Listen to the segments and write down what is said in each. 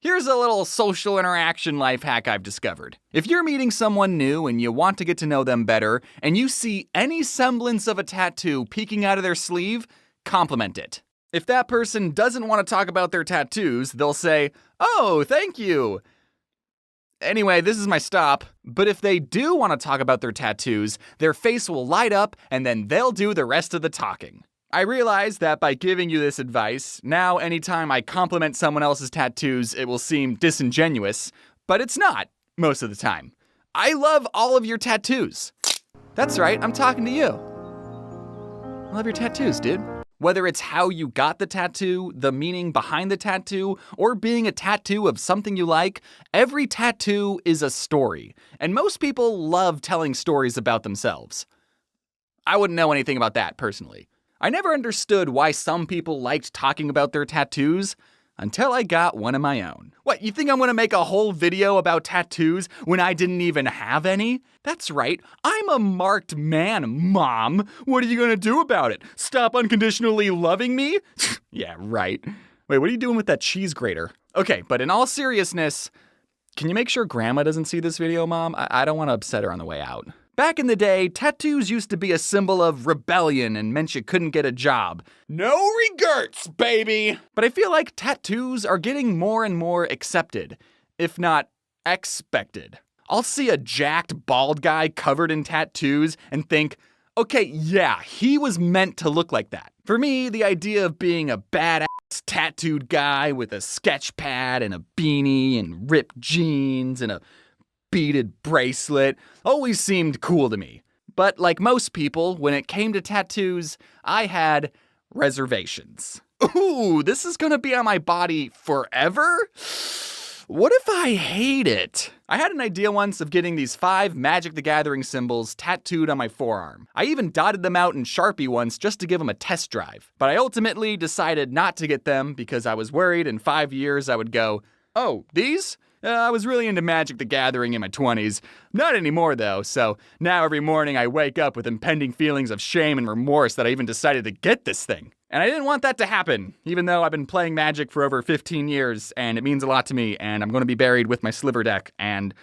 Here's a little social interaction life hack I've discovered. If you're meeting someone new and you want to get to know them better, and you see any semblance of a tattoo peeking out of their sleeve, compliment it. If that person doesn't want to talk about their tattoos, they'll say, "Oh, thank you." Anyway, this is my stop. But if they do want to talk about their tattoos, their face will light up and then they'll do the rest of the talking. I realize that by giving you this advice, now anytime I compliment someone else's tattoos, it will seem disingenuous, but it's not, most of the time. I love all of your tattoos. That's right, I'm talking to you. I love your tattoos, dude. Whether it's how you got the tattoo, the meaning behind the tattoo, or being a tattoo of something you like, every tattoo is a story, and most people love telling stories about themselves. I wouldn't know anything about that, personally. I never understood why some people liked talking about their tattoos until I got one of my own. What, you think I'm gonna make a whole video about tattoos when I didn't even have any? That's right, I'm a marked man, Mom. What are you gonna do about it? Stop unconditionally loving me? Yeah, right. Wait, what are you doing with that cheese grater? Okay, but in all seriousness, can you make sure Grandma doesn't see this video, Mom? I don't want to upset her on the way out. Back in the day, tattoos used to be a symbol of rebellion and meant you couldn't get a job. No regrets, baby! But I feel like tattoos are getting more and more accepted, if not expected. I'll see a jacked, bald guy covered in tattoos and think, okay, yeah, he was meant to look like that. For me, the idea of being a badass tattooed guy with a sketch pad and a beanie and ripped jeans and a beaded bracelet always seemed cool to me. But like most people, when it came to tattoos, I had reservations. Ooh, this is gonna be on my body forever? What if I hate it? I had an idea once of getting these 5 Magic the Gathering symbols tattooed on my forearm. I even dotted them out in Sharpie once just to give them a test drive. But I ultimately decided not to get them because I was worried in 5 years I would go, "Oh, these? I was really into Magic the Gathering in my 20s. Not anymore, though, so now every morning I wake up with impending feelings of shame and remorse that I even decided to get this thing. And I didn't want that to happen, even though I've been playing Magic for over 15 years, and it means a lot to me, and I'm going to be buried with my sliver deck, and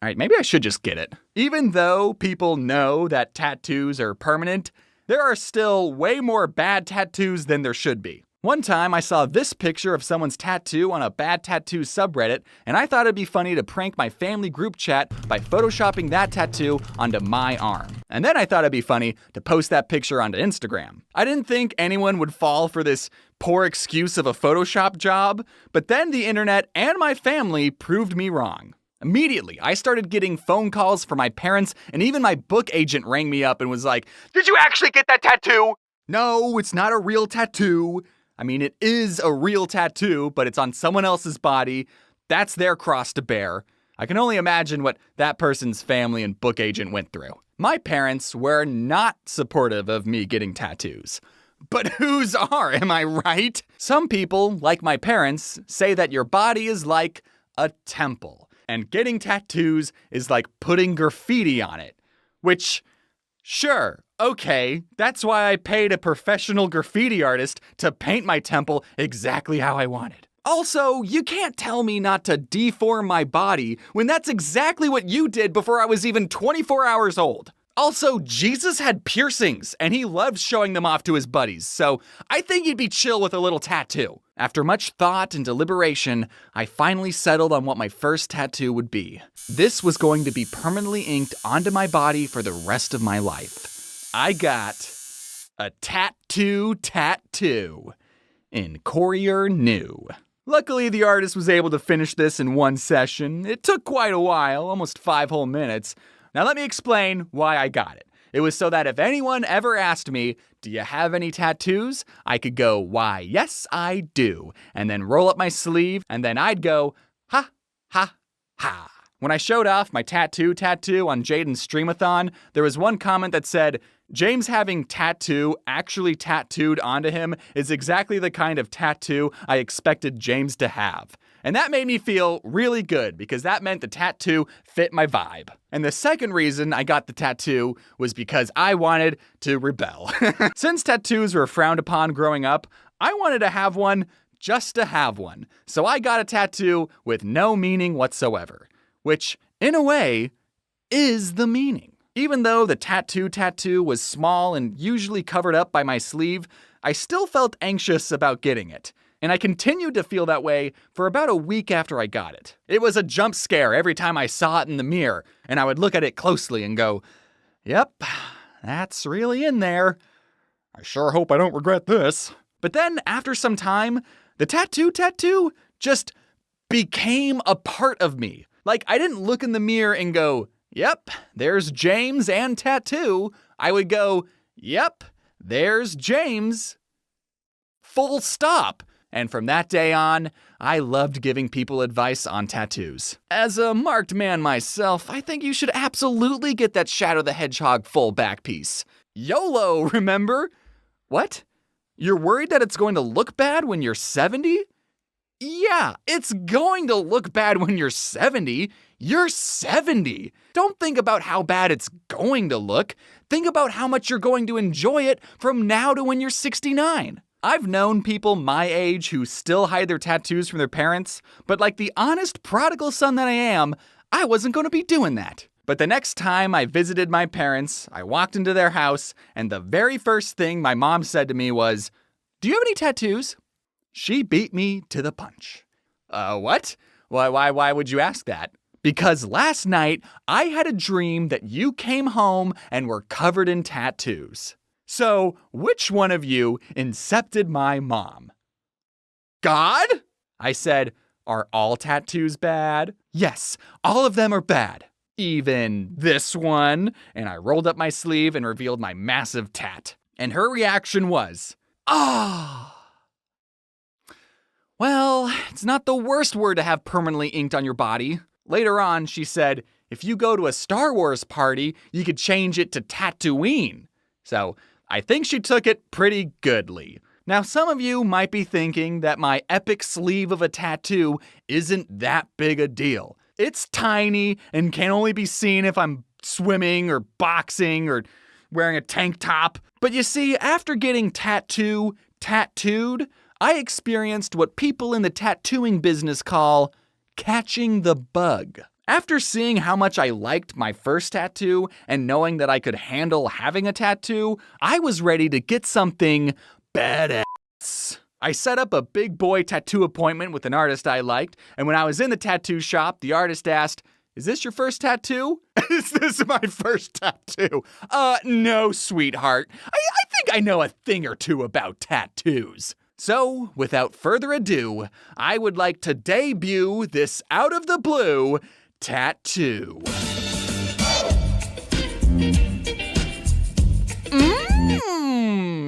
alright, maybe I should just get it. Even though people know that tattoos are permanent, there are still way more bad tattoos than there should be. One time I saw this picture of someone's tattoo on a bad tattoo subreddit, and I thought it'd be funny to prank my family group chat by photoshopping that tattoo onto my arm. And then I thought it'd be funny to post that picture onto Instagram. I didn't think anyone would fall for this poor excuse of a Photoshop job, but then the internet and my family proved me wrong. Immediately, I started getting phone calls from my parents, and even my book agent rang me up and was like, "Did you actually get that tattoo?" No, it's not a real tattoo. I mean, it is a real tattoo, but it's on someone else's body. That's their cross to bear. I can only imagine what that person's family and book agent went through. My parents were not supportive of me getting tattoos. But whose are, am I right? Some people, like my parents, say that your body is like a temple, and getting tattoos is like putting graffiti on it. Which, sure, okay, that's why I paid a professional graffiti artist to paint my temple exactly how I wanted. Also, you can't tell me not to deform my body when that's exactly what you did before I was even 24 hours old. Also, Jesus had piercings, and he loved showing them off to his buddies, so I think he'd be chill with a little tattoo. After much thought and deliberation, I finally settled on what my first tattoo would be. This was going to be permanently inked onto my body for the rest of my life. I got a tattoo in Courier New. Luckily, the artist was able to finish this in one session. It took quite a while, almost 5 whole minutes. Now let me explain why I got it. It was so that if anyone ever asked me, "Do you have any tattoos?" I could go, "Why, yes, I do," and then roll up my sleeve, and then I'd go, "Ha, ha, ha." When I showed off my tattoo on Jaden's Streamathon, there was one comment that said, "James having tattoo actually tattooed onto him is exactly the kind of tattoo I expected James to have." And that made me feel really good because that meant the tattoo fit my vibe. And the second reason I got the tattoo was because I wanted to rebel. Since tattoos were frowned upon growing up, I wanted to have one just to have one. So I got a tattoo with no meaning whatsoever, which, in a way, is the meaning. Even though the tattoo was small and usually covered up by my sleeve, I still felt anxious about getting it. And I continued to feel that way for about a week after I got it. It was a jump scare every time I saw it in the mirror, and I would look at it closely and go, "Yep, that's really in there. I sure hope I don't regret this." But then, after some time, the tattoo just became a part of me. Like, I didn't look in the mirror and go, "Yep, there's James and tattoo." I would go, "Yep, there's James. Full stop." And from that day on, I loved giving people advice on tattoos. As a marked man myself, I think you should absolutely get that Shadow the Hedgehog full back piece. YOLO, remember? What? You're worried that it's going to look bad when you're 70? Yeah, it's going to look bad when you're 70. You're 70. Don't think about how bad it's going to look. Think about how much you're going to enjoy it from now to when you're 69. I've known people my age who still hide their tattoos from their parents, but like the honest prodigal son that I am, I wasn't going to be doing that. But the next time I visited my parents, I walked into their house, and the very first thing my mom said to me was, "Do you have any tattoos?" She beat me to the punch. What? Why would you ask that? Because last night, I had a dream that you came home and were covered in tattoos. So, which one of you incepted my mom? God? I said, "Are all tattoos bad?" "Yes, all of them are bad. Even this one." And I rolled up my sleeve and revealed my massive tat. And her reaction was, "Ah." Well, it's not the worst word to have permanently inked on your body. Later on, she said, if you go to a Star Wars party, you could change it to Tatooine. So, I think she took it pretty goodly. Now, some of you might be thinking that my epic sleeve of a tattoo isn't that big a deal. It's tiny and can only be seen if I'm swimming or boxing or wearing a tank top. But you see, after getting tattooed, I experienced what people in the tattooing business call catching the bug. After seeing how much I liked my first tattoo and knowing that I could handle having a tattoo, I was ready to get something badass. I set up a big boy tattoo appointment with an artist I liked, and when I was in the tattoo shop, the artist asked, "Is this your first tattoo?" "Is this my first tattoo?" No, sweetheart. I think I know a thing or two about tattoos." So, without further ado, I would like to debut this out of the blue tattoo.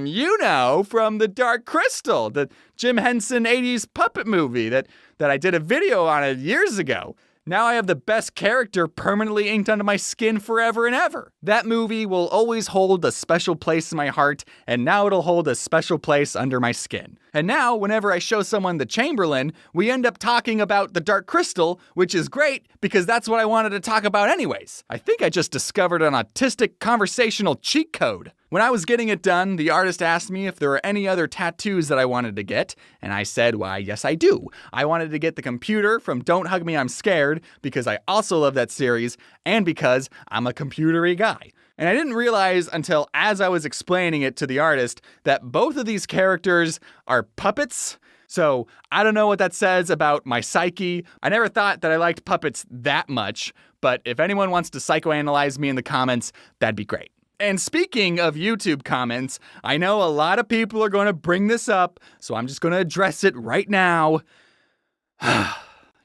You know, from The Dark Crystal, the Jim Henson 80s puppet movie that I did a video on it years ago. Now I have the best character permanently inked onto my skin forever and ever. That movie will always hold a special place in my heart, and now it'll hold a special place under my skin. And now, whenever I show someone the Chamberlain, we end up talking about the Dark Crystal, which is great because that's what I wanted to talk about anyways. I think I just discovered an autistic conversational cheat code. When I was getting it done, the artist asked me if there were any other tattoos that I wanted to get, and I said, why, yes I do. I wanted to get the computer from Don't Hug Me, I'm Scared, because I also love that series, and because I'm a computery guy. And I didn't realize until as I was explaining it to the artist that both of these characters are puppets. So I don't know what that says about my psyche. I never thought that I liked puppets that much, but if anyone wants to psychoanalyze me in the comments, that'd be great. And speaking of YouTube comments, I know a lot of people are going to bring this up, so I'm just going to address it right now.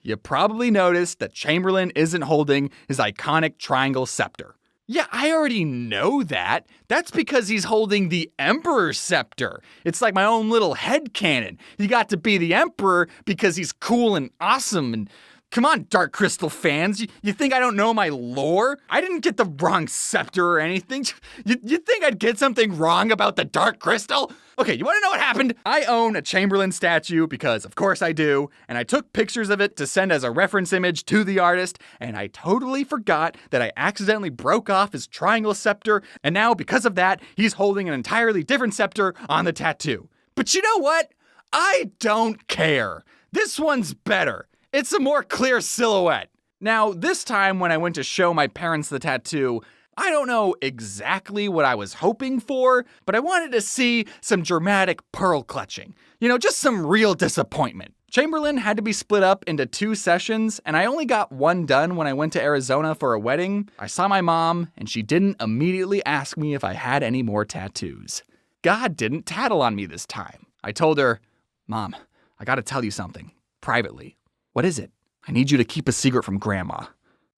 You probably noticed that Chamberlain isn't holding his iconic triangle scepter. Yeah, I already know that. That's because he's holding the Emperor's scepter. It's like my own little headcanon. He got to be the Emperor because he's cool and awesome and... Come on, Dark Crystal fans. You think I don't know my lore? I didn't get the wrong scepter or anything. You think I'd get something wrong about the Dark Crystal? Okay, you want to know what happened? I own a Chamberlain statue because, of course, I do. And I took pictures of it to send as a reference image to the artist. And I totally forgot that I accidentally broke off his triangle scepter. And now, because of that, he's holding an entirely different scepter on the tattoo. But you know what? I don't care. This one's better. It's a more clear silhouette. Now, this time when I went to show my parents the tattoo, I don't know exactly what I was hoping for, but I wanted to see some dramatic pearl clutching. Just some real disappointment. Chamberlain had to be split up into 2 sessions, and I only got one done when I went to Arizona for a wedding. I saw my mom, and she didn't immediately ask me if I had any more tattoos. God didn't tattle on me this time. I told her, "Mom, I gotta tell you something, privately." "What is it?" "I need you to keep a secret from Grandma."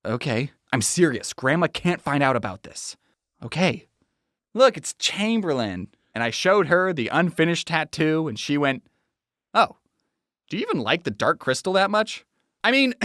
"Okay, I'm serious. Grandma can't find out about this." "Okay." "Look, it's Chamberlain." And I showed her the unfinished tattoo, and she went, "Oh, do you even like the dark crystal that much?" I mean,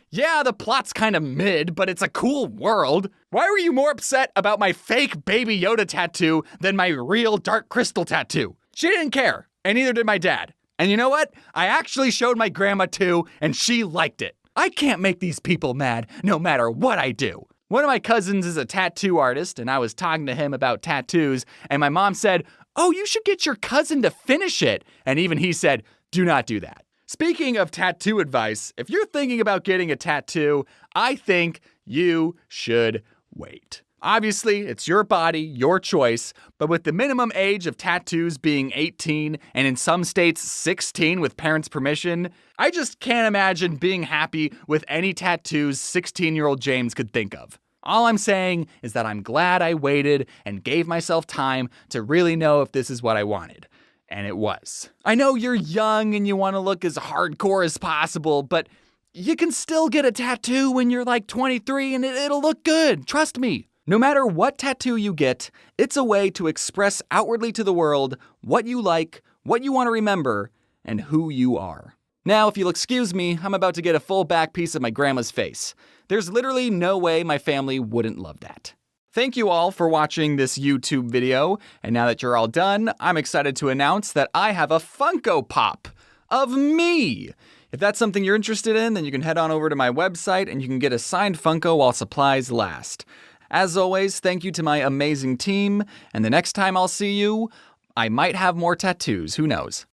yeah, the plot's kind of mid, but it's a cool world. Why were you more upset about my fake Baby Yoda tattoo than my real dark crystal tattoo? She didn't care, and neither did my dad. And you know what? I actually showed my grandma too, and she liked it. I can't make these people mad no matter what I do. One of my cousins is a tattoo artist, and I was talking to him about tattoos, and my mom said, "Oh, you should get your cousin to finish it." And even he said, "Do not do that." Speaking of tattoo advice, if you're thinking about getting a tattoo, I think you should wait. Obviously, it's your body, your choice, but with the minimum age of tattoos being 18 and in some states 16 with parents' permission, I just can't imagine being happy with any tattoos 16-year-old James could think of. All I'm saying is that I'm glad I waited and gave myself time to really know if this is what I wanted. And it was. I know you're young and you want to look as hardcore as possible, but you can still get a tattoo when you're like 23 and it'll look good. Trust me. No matter what tattoo you get, it's a way to express outwardly to the world what you like, what you want to remember, and who you are. Now, if you'll excuse me, I'm about to get a full back piece of my grandma's face. There's literally no way my family wouldn't love that. Thank you all for watching this YouTube video, and now that you're all done, I'm excited to announce that I have a Funko Pop of me. If that's something you're interested in, then you can head on over to my website and you can get a signed Funko while supplies last. As always, thank you to my amazing team, and the next time I'll see you, I might have more tattoos, who knows.